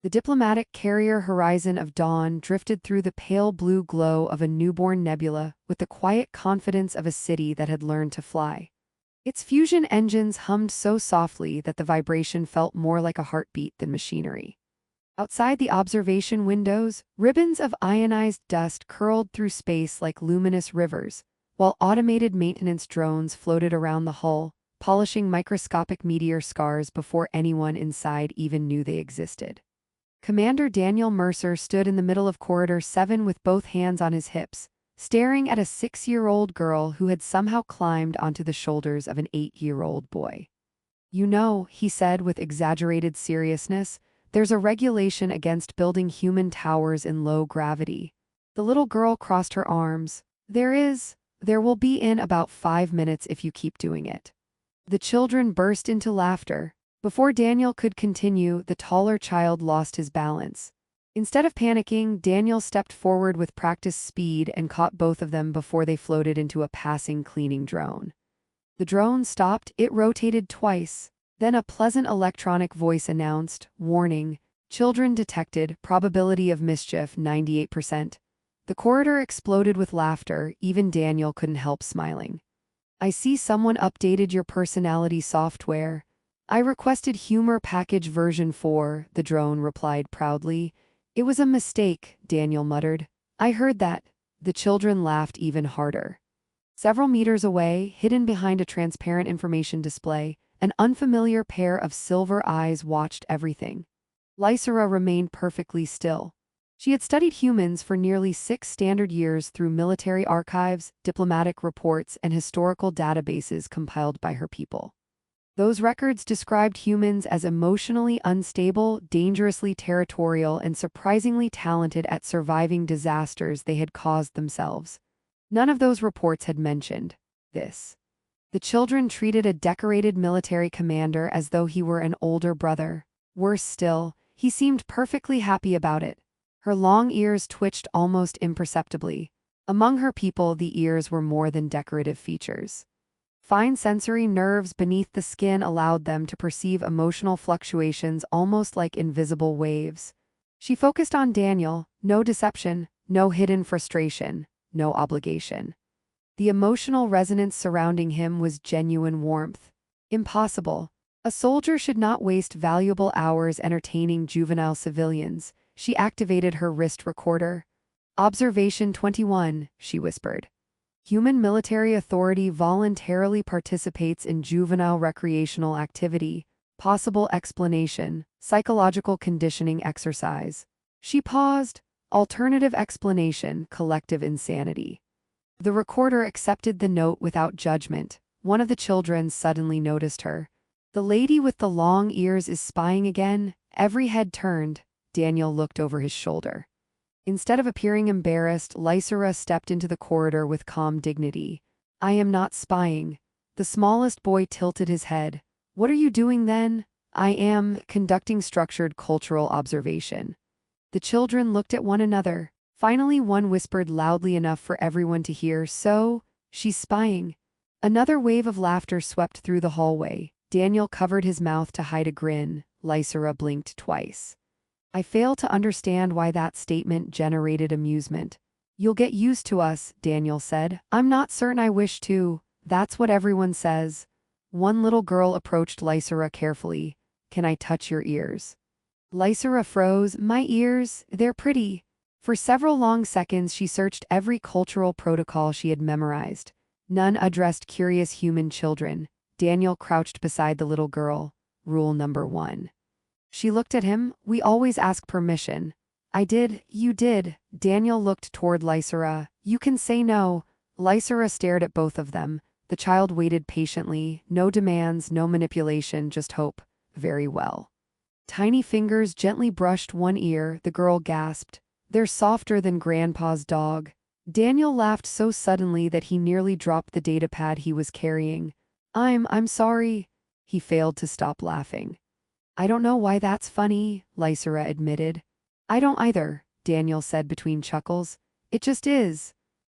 The diplomatic carrier horizon of dawn drifted through the pale blue glow of a newborn nebula with the quiet confidence of a city that had learned to fly. Its fusion engines hummed so softly that the vibration felt more like a heartbeat than machinery. Outside the observation windows, ribbons of ionized dust curled through space like luminous rivers, while automated maintenance drones floated around the hull, polishing microscopic meteor scars before anyone inside even knew they existed. Commander Daniel Mercer stood in the middle of Corridor 7 with both hands on his hips, staring at a 6-year-old girl who had somehow climbed onto the shoulders of an 8-year-old boy. "You know," he said with exaggerated seriousness, "there's a regulation against building human towers in low gravity." The little girl crossed her arms. "There is. There will be in about 5 minutes if you keep doing it." The children burst into laughter. Before Daniel could continue, the taller child lost his balance. Instead of panicking, Daniel stepped forward with practiced speed and caught both of them before they floated into a passing cleaning drone. The drone stopped, it rotated twice. Then a pleasant electronic voice announced, "Warning, children detected, probability of mischief 98%. The corridor exploded with laughter, even Daniel couldn't help smiling. "I see someone updated your personality software." "I requested Humor Package version 4, the drone replied proudly. "It was a mistake," Daniel muttered. "I heard that." The children laughed even harder. Several meters away, hidden behind a transparent information display, an unfamiliar pair of silver eyes watched everything. Lysera remained perfectly still. She had studied humans for nearly 6 standard years through military archives, diplomatic reports, and historical databases compiled by her people. Those records described humans as emotionally unstable, dangerously territorial, and surprisingly talented at surviving disasters they had caused themselves. None of those reports had mentioned this. The children treated a decorated military commander as though he were an older brother. Worse still, he seemed perfectly happy about it. Her long ears twitched almost imperceptibly. Among her people, the ears were more than decorative features. Fine sensory nerves beneath the skin allowed them to perceive emotional fluctuations almost like invisible waves. She focused on Daniel, no deception, no hidden frustration, no obligation. The emotional resonance surrounding him was genuine warmth. Impossible. A soldier should not waste valuable hours entertaining juvenile civilians. She activated her wrist recorder. "Observation 21, she whispered. "Human military authority voluntarily participates in juvenile recreational activity. Possible explanation, psychological conditioning exercise." She paused. Alternative explanation, collective insanity. The recorder accepted the note without judgment. One of the children suddenly noticed her. "The lady with the long ears is spying again." Every head turned. Daniel looked over his shoulder. Instead of appearing embarrassed, Lysera stepped into the corridor with calm dignity. "I am not spying." The smallest boy tilted his head. "What are you doing then?" "I am conducting structured cultural observation." The children looked at one another. Finally, one whispered loudly enough for everyone to hear, "So, she's spying." Another wave of laughter swept through the hallway. Daniel covered his mouth to hide a grin. Lysera blinked twice. "I fail to understand why that statement generated amusement." "You'll get used to us," Daniel said. "I'm not certain I wish to." "That's what everyone says." One little girl approached Lysera carefully. "Can I touch your ears?" Lysera froze. "My ears, they're pretty." For several long seconds she searched every cultural protocol she had memorized. None addressed curious human children. Daniel crouched beside the little girl. "Rule number 1. She looked at him. "We always ask permission." "I did, you did." Daniel looked toward Lysera. "You can say no." Lysera stared at both of them. The child waited patiently. No demands, no manipulation, just hope. "Very well." Tiny fingers gently brushed one ear. The girl gasped. "They're softer than Grandpa's dog." Daniel laughed so suddenly that he nearly dropped the datapad he was carrying. I'm sorry." He failed to stop laughing. "I don't know why that's funny," Lysera admitted. "I don't either," Daniel said between chuckles. "It just is."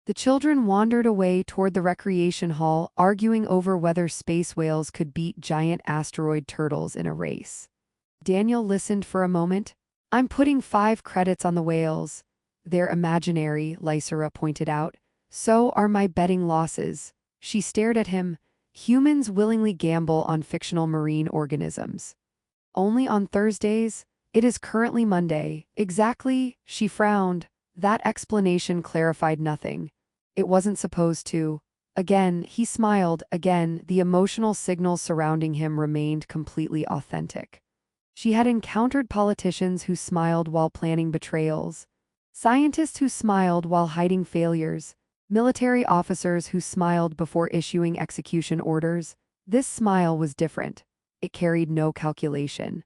The children wandered away toward the recreation hall, arguing over whether space whales could beat giant asteroid turtles in a race. Daniel listened for a moment. I'm putting 5 credits on the whales. They're imaginary, Lysera pointed out. So are my betting losses. She stared at him. Humans willingly gamble on fictional marine organisms. Only on Thursdays? It is currently Monday. Exactly, she frowned. That explanation clarified nothing. It wasn't supposed to. Again, he smiled. Again, the emotional signals surrounding him remained completely authentic. She had encountered politicians who smiled while planning betrayals, scientists who smiled while hiding failures, military officers who smiled before issuing execution orders. This smile was different. It carried no calculation.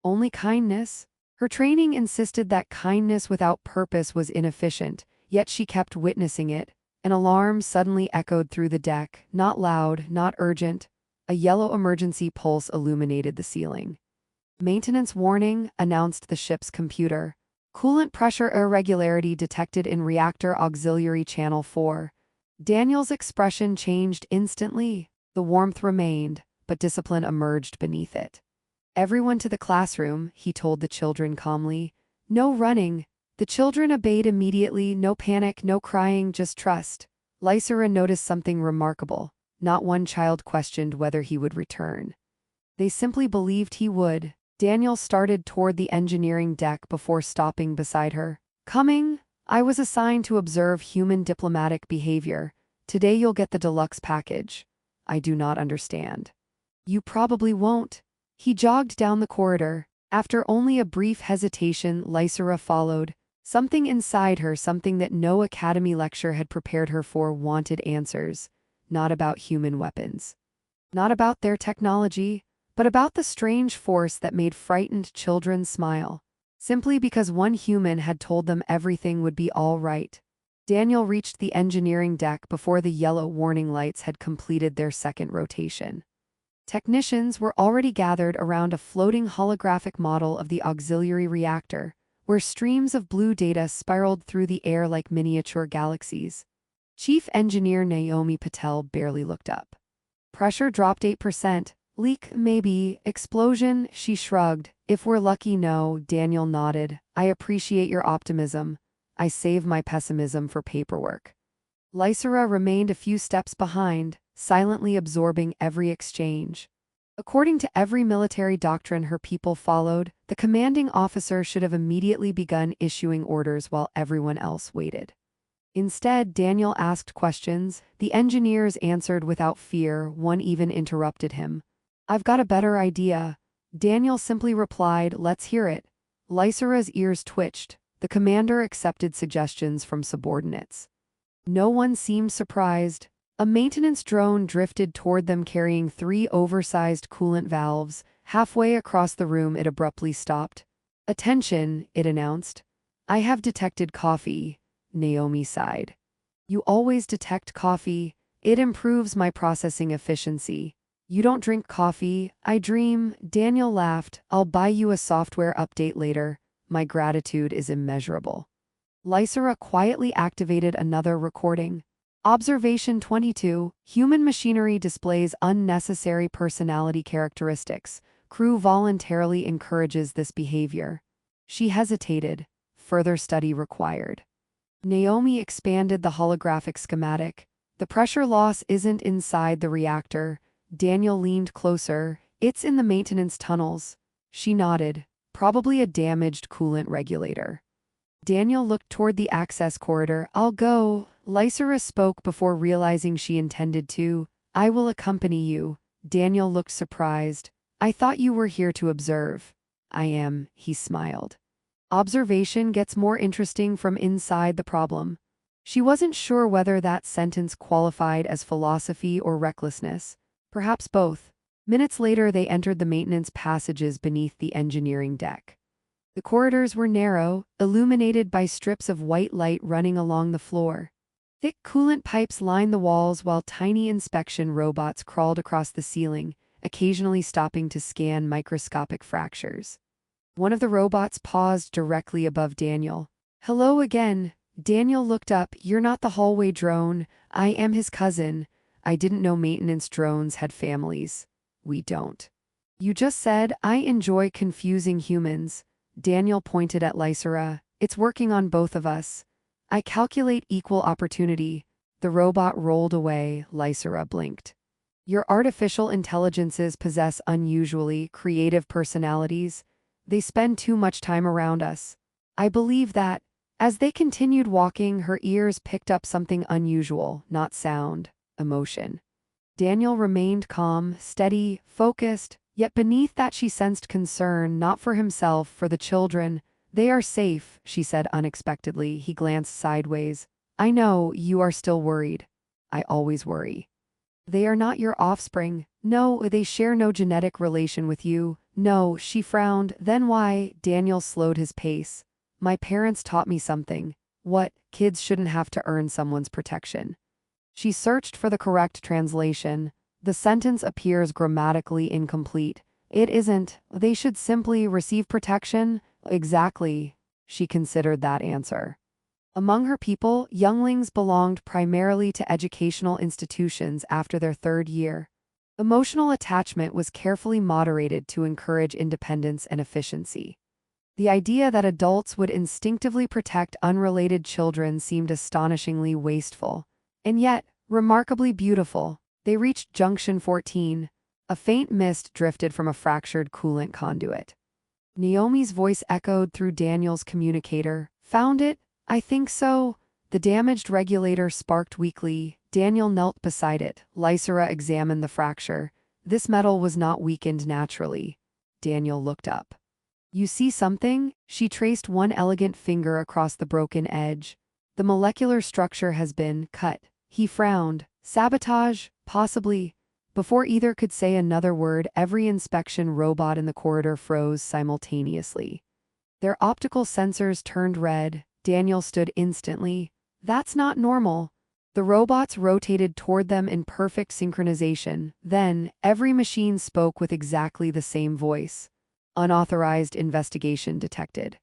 Only kindness? Her training insisted that kindness without purpose was inefficient, yet she kept witnessing it. An alarm suddenly echoed through the deck, not loud, not urgent. A yellow emergency pulse illuminated the ceiling. Maintenance warning, announced the ship's computer. Coolant pressure irregularity detected in reactor auxiliary channel 4. Daniel's expression changed instantly. The warmth remained, but discipline emerged beneath it. Everyone to the classroom, he told the children calmly. No running. The children obeyed immediately, no panic, no crying, just trust. Lysera noticed something remarkable. Not one child questioned whether he would return. They simply believed he would. Daniel started toward the engineering deck before stopping beside her. Coming? I was assigned to observe human diplomatic behavior. Today you'll get the deluxe package. I do not understand. You probably won't. He jogged down the corridor. After only a brief hesitation, Lysera followed. Something inside her, something that no academy lecture had prepared her for, wanted answers. Not about human weapons. Not about their technology, but about the strange force that made frightened children smile. Simply because one human had told them everything would be all right. Daniel reached the engineering deck before the yellow warning lights had completed their second rotation. Technicians were already gathered around a floating holographic model of the auxiliary reactor, where streams of blue data spiraled through the air like miniature galaxies. Chief Engineer Naomi Patel barely looked up. Pressure dropped 8%. Leak, maybe. Explosion, she shrugged. If we're lucky, no. Daniel nodded. I appreciate your optimism. I save my pessimism for paperwork. Lysera remained a few steps behind, silently absorbing every exchange. According to every military doctrine her people followed, the commanding officer should have immediately begun issuing orders while everyone else waited. Instead, Daniel asked questions. The engineers answered without fear. One even interrupted him. I've got a better idea. Daniel simply replied, let's hear it. Lysera's ears twitched. The commander accepted suggestions from subordinates. No one seemed surprised. A maintenance drone drifted toward them carrying 3 oversized coolant valves. Halfway across the room, it abruptly stopped. Attention, it announced. I have detected coffee. Naomi sighed. You always detect coffee. It improves my processing efficiency. You don't drink coffee. I dream. Daniel laughed. I'll buy you a software update later. My gratitude is immeasurable. Lysera quietly activated another recording. Observation 22. Human machinery displays unnecessary personality characteristics. Crew voluntarily encourages this behavior. She hesitated. Further study required. Naomi expanded the holographic schematic. The pressure loss isn't inside the reactor. Daniel leaned closer. It's in the maintenance tunnels. She nodded. Probably a damaged coolant regulator. Daniel looked toward the access corridor. I'll go. Lysera spoke before realizing she intended to. I will accompany you. Daniel looked surprised. I thought you were here to observe. I am, he smiled. Observation gets more interesting from inside the problem. She wasn't sure whether that sentence qualified as philosophy or recklessness. Perhaps both. Minutes later, they entered the maintenance passages beneath the engineering deck. The corridors were narrow, illuminated by strips of white light running along the floor. Thick coolant pipes lined the walls while tiny inspection robots crawled across the ceiling, occasionally stopping to scan microscopic fractures. One of the robots paused directly above Daniel. Hello again. Daniel looked up. You're not the hallway drone. I am his cousin. I didn't know maintenance drones had families. We don't. You just said, I enjoy confusing humans. Daniel pointed at Lysera. It's working on both of us. I calculate equal opportunity. The robot rolled away. Lysera blinked. Your artificial intelligences possess unusually creative personalities. They spend too much time around us. I believe that. As they continued walking, her ears picked up something unusual, not sound, emotion. Daniel remained calm, steady, focused, yet beneath that she sensed concern, not for himself, for the children. They are safe, she said unexpectedly. He glanced sideways. I know, you are still worried. I always worry. They are not your offspring. No, they share no genetic relation with you. No, she frowned. Then why? Daniel slowed his pace. My parents taught me something. What? Kids shouldn't have to earn someone's protection. She searched for the correct translation. The sentence appears grammatically incomplete. It isn't. They should simply receive protection. Exactly. She considered that answer. Among her people, younglings belonged primarily to educational institutions after their third year. Emotional attachment was carefully moderated to encourage independence and efficiency. The idea that adults would instinctively protect unrelated children seemed astonishingly wasteful. And yet, remarkably beautiful. They reached Junction 14. A faint mist drifted from a fractured coolant conduit. Naomi's voice echoed through Daniel's communicator. Found it? I think so. The damaged regulator sparked weakly. Daniel knelt beside it. Lysera examined the fracture. This metal was not weakened naturally. Daniel looked up. You see something? She traced one elegant finger across the broken edge. The molecular structure has been cut. He frowned. Sabotage? Possibly. Before either could say another word, every inspection robot in the corridor froze simultaneously. Their optical sensors turned red. Daniel stood instantly. That's not normal. The robots rotated toward them in perfect synchronization. Then, every machine spoke with exactly the same voice. Unauthorized investigation detected.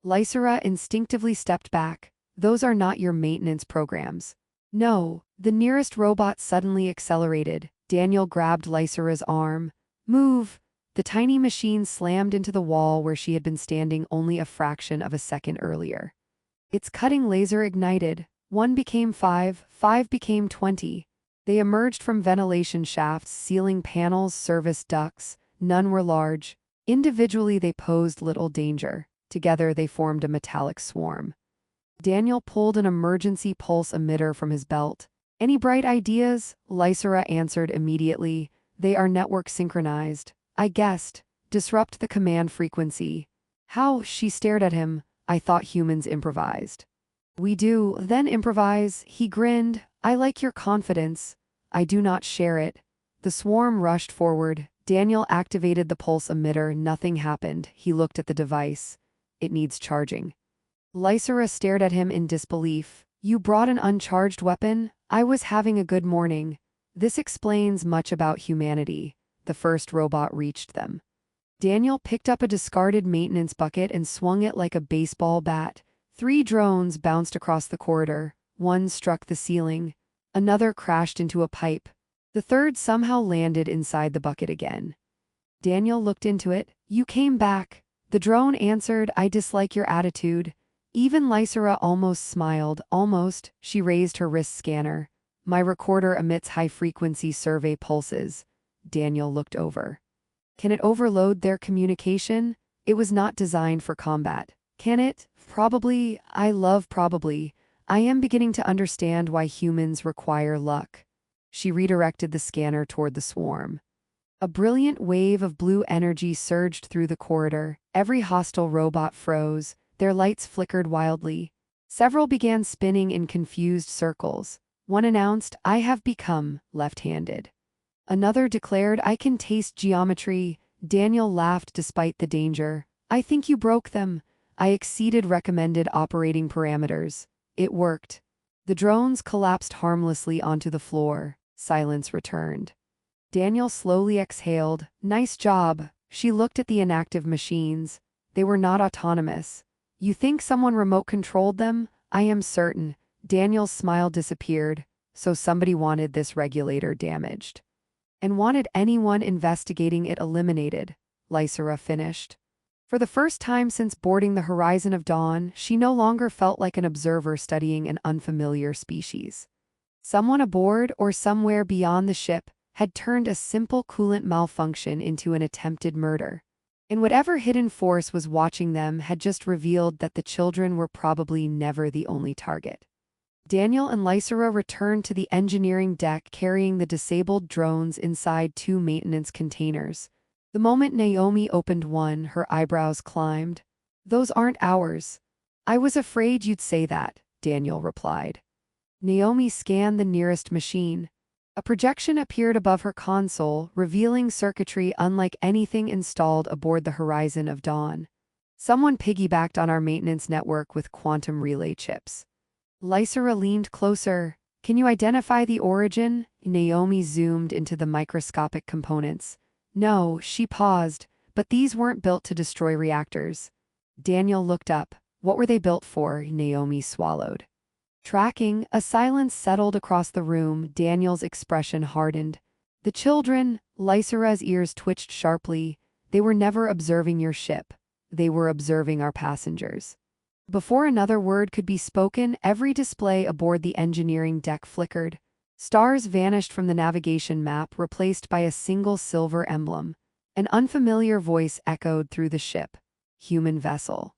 Lysera instinctively stepped back. Those are not your maintenance programs. No, the nearest robot suddenly accelerated. Daniel grabbed Lysera's arm. Move! The tiny machine slammed into the wall where she had been standing only a fraction of a second earlier. Its cutting laser ignited. 1 became 5, 5 became 20. They emerged from ventilation shafts, ceiling panels, service ducts. None were large. Individually they posed little danger. Together they formed a metallic swarm. Daniel pulled an emergency pulse emitter from his belt. Any bright ideas? Lysera answered immediately. They are network synchronized. I guessed. Disrupt the command frequency. How? She stared at him. I thought humans improvised. We do, then improvise. He grinned. I like your confidence. I do not share it. The swarm rushed forward. Daniel activated the pulse emitter. Nothing happened. He looked at the device. It needs charging. Lysera stared at him in disbelief. You brought an uncharged weapon? I was having a good morning. This explains much about humanity. The first robot reached them. Daniel picked up a discarded maintenance bucket and swung it like a baseball bat. 3 drones bounced across the corridor. One struck the ceiling. Another crashed into a pipe. The third somehow landed inside the bucket again. Daniel looked into it. You came back. The drone answered, I dislike your attitude. Even Lysera almost smiled. Almost. She raised her wrist scanner. My recorder emits high-frequency survey pulses. Daniel looked over. Can it overload their communication? It was not designed for combat. Can it? Probably. I love probably. I am beginning to understand why humans require luck. She redirected the scanner toward the swarm. A brilliant wave of blue energy surged through the corridor. Every hostile robot froze. Their lights flickered wildly. Several began spinning in confused circles. One announced, I have become left-handed. Another declared, I can taste geometry. Daniel laughed despite the danger. I think you broke them. I exceeded recommended operating parameters. It worked. The drones collapsed harmlessly onto the floor. Silence returned. Daniel slowly exhaled. Nice job. She looked at the inactive machines. They were not autonomous. You think someone remote-controlled them? I am certain. Daniel's smile disappeared. So somebody wanted this regulator damaged. And wanted anyone investigating it eliminated. Lysera finished. For the first time since boarding the horizon of dawn, she no longer felt like an observer studying an unfamiliar species. Someone aboard or somewhere beyond the ship had turned a simple coolant malfunction into an attempted murder. And whatever hidden force was watching them had just revealed that the children were probably never the only target. Daniel and Lysera returned to the engineering deck carrying the disabled drones inside 2 maintenance containers. The moment Naomi opened one, her eyebrows climbed. "Those aren't ours." "I was afraid you'd say that," Daniel replied. Naomi scanned the nearest machine. A projection appeared above her console, revealing circuitry unlike anything installed aboard the Horizon of Dawn. "Someone piggybacked on our maintenance network with quantum relay chips." Lysera leaned closer. "Can you identify the origin?" Naomi zoomed into the microscopic components. "No," she paused, "but these weren't built to destroy reactors." Daniel looked up. "What were they built for?" Naomi swallowed. Tracking, a silence settled across the room. Daniel's expression hardened. "The children," Lysera's ears twitched sharply, "they were never observing your ship. They were observing our passengers." Before another word could be spoken, every display aboard the engineering deck flickered. Stars vanished from the navigation map, replaced by a single silver emblem. An unfamiliar voice echoed through the ship. "Human vessel.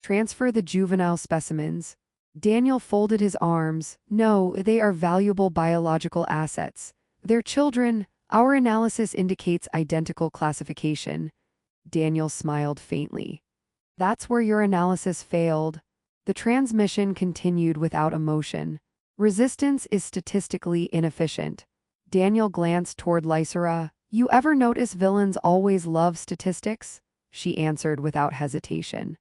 Transfer the juvenile specimens." Daniel folded his arms. "No, they are valuable biological assets. They're children. Our analysis indicates identical classification." Daniel smiled faintly. "That's where your analysis failed." The transmission continued without emotion. "Resistance is statistically inefficient." Daniel glanced toward Lysera. "You ever notice villains always love statistics?" She answered without hesitation.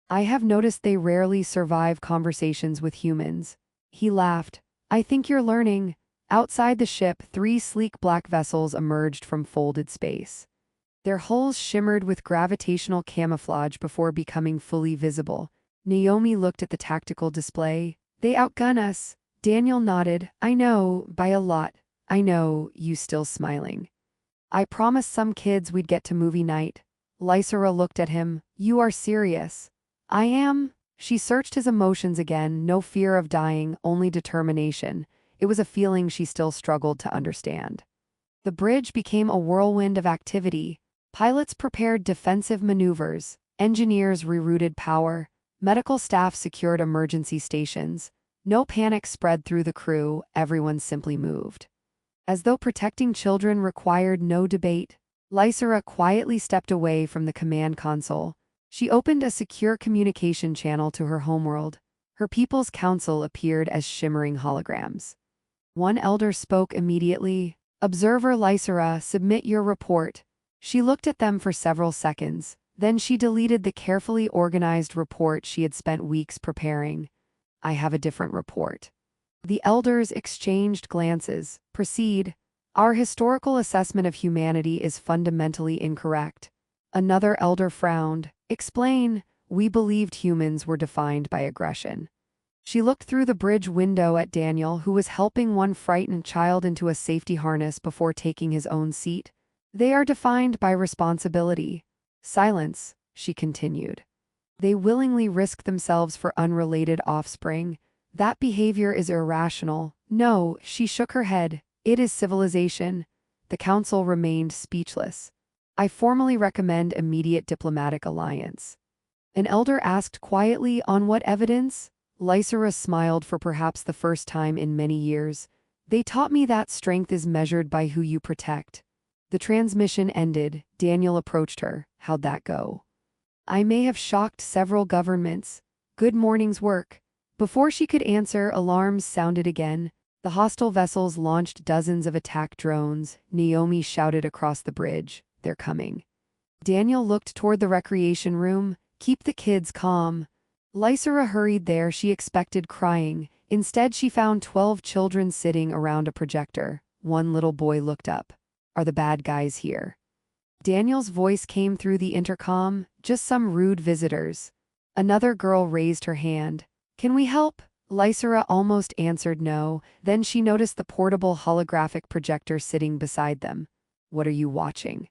"I have noticed they rarely survive conversations with humans." He laughed. "I think you're learning." Outside the ship, 3 sleek black vessels emerged from folded space. Their hulls shimmered with gravitational camouflage before becoming fully visible. Naomi looked at the tactical display. "They outgun us." Daniel nodded. "I know, by a lot." "I know," you still smiling. "I promised some kids we'd get to movie night." Lysera looked at him. "You are serious?" "I am." She searched his emotions again, no fear of dying, only determination. It was a feeling she still struggled to understand. The bridge became a whirlwind of activity. Pilots prepared defensive maneuvers, engineers rerouted power, medical staff secured emergency stations. No panic spread through the crew, everyone simply moved. As though protecting children required no debate, Lysera quietly stepped away from the command console. She opened a secure communication channel to her homeworld. Her people's council appeared as shimmering holograms. One elder spoke immediately. "Observer Lysera, submit your report." She looked at them for several seconds. Then she deleted the carefully organized report she had spent weeks preparing. "I have a different report." The elders exchanged glances. "Proceed." "Our historical assessment of humanity is fundamentally incorrect." Another elder frowned. "Explain." "We believed humans were defined by aggression." She looked through the bridge window at Daniel, who was helping one frightened child into a safety harness before taking his own seat. "They are defined by responsibility." "Silence," she continued. "They willingly risk themselves for unrelated offspring. That behavior is irrational." "No," she shook her head. "It is civilization." The council remained speechless. "I formally recommend immediate diplomatic alliance." An elder asked quietly, "On what evidence?" Lysera smiled for perhaps the first time in many years. "They taught me that strength is measured by who you protect." The transmission ended. Daniel approached her. "How'd that go?" "I may have shocked several governments." "Good morning's work." Before she could answer, alarms sounded again. The hostile vessels launched dozens of attack drones. Naomi shouted across the bridge, "They're coming." Daniel looked toward the recreation room. "Keep the kids calm." Lysera hurried there. She expected crying. Instead, she found 12 children sitting around a projector. One little boy looked up. "Are the bad guys here?" Daniel's voice came through the intercom. "Just some rude visitors." Another girl raised her hand. "Can we help?" Lysera almost answered no. Then she noticed the portable holographic projector sitting beside them. "What are you watching?"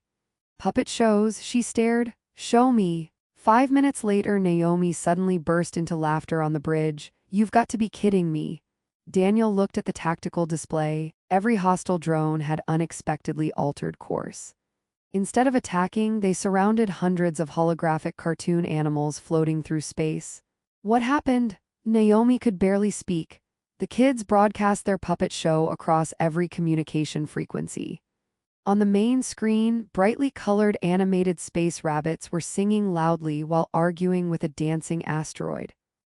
"Puppet shows," she stared. "Show me." 5 minutes later, Naomi suddenly burst into laughter on the bridge. "You've got to be kidding me." Daniel looked at the tactical display. Every hostile drone had unexpectedly altered course. Instead of attacking, they surrounded hundreds of holographic cartoon animals floating through space. "What happened?" Naomi could barely speak. The kids broadcast their puppet show across every communication frequency. On the main screen, brightly colored animated space rabbits were singing loudly while arguing with a dancing asteroid.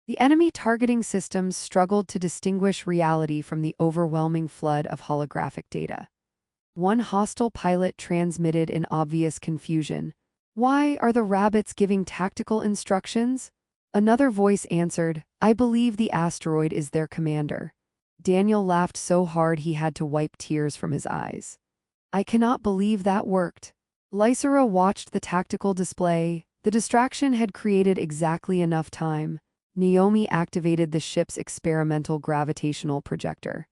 The enemy targeting systems struggled to distinguish reality from the overwhelming flood of holographic data. One hostile pilot transmitted in obvious confusion. "Why are the rabbits giving tactical instructions?" Another voice answered, "I believe the asteroid is their commander." Daniel laughed so hard he had to wipe tears from his eyes. "I cannot believe that worked." Lysera watched the tactical display. The distraction had created exactly enough time. Naomi activated the ship's experimental gravitational projector.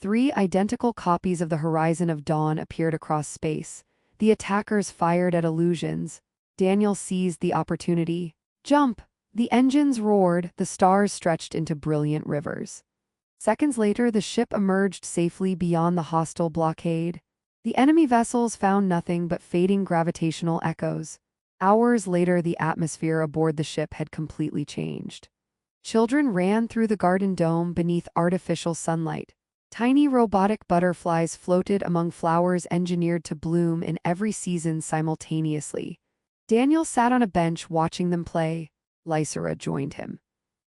3 identical copies of the Horizon of Dawn appeared across space. The attackers fired at illusions. Daniel seized the opportunity. "Jump!" The engines roared, the stars stretched into brilliant rivers. Seconds later, the ship emerged safely beyond the hostile blockade. The enemy vessels found nothing but fading gravitational echoes. Hours later, the atmosphere aboard the ship had completely changed. Children ran through the garden dome beneath artificial sunlight. Tiny robotic butterflies floated among flowers engineered to bloom in every season simultaneously. Daniel sat on a bench watching them play. Lysera joined him.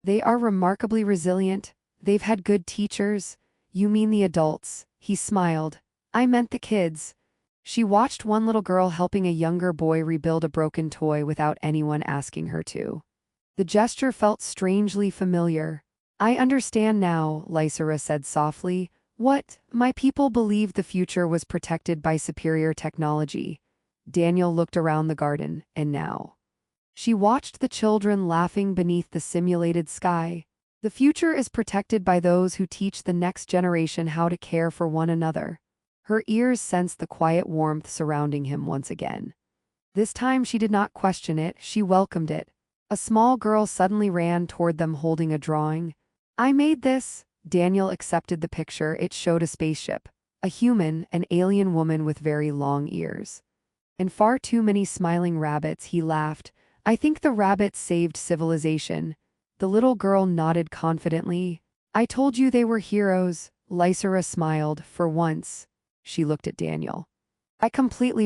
"They are remarkably resilient. They've had good teachers." "You mean the adults?" He smiled. "I meant the kids." She watched one little girl helping a younger boy rebuild a broken toy without anyone asking her to. The gesture felt strangely familiar. "I understand now," Lysera said softly. "What? My people believed the future was protected by superior technology." Daniel looked around the garden, and now. She watched the children laughing beneath the simulated sky. "The future is protected by those who teach the next generation how to care for one another." Her ears sensed the quiet warmth surrounding him once again. This time she did not question it, she welcomed it. A small girl suddenly ran toward them holding a drawing. "I made this." Daniel accepted the picture. It showed a spaceship. A human, an alien woman with very long ears. "And far too many smiling rabbits," he laughed. "I think the rabbits saved civilization." The little girl nodded confidently. "I told you they were heroes." Lysera smiled. For once. She looked at Daniel. "I completely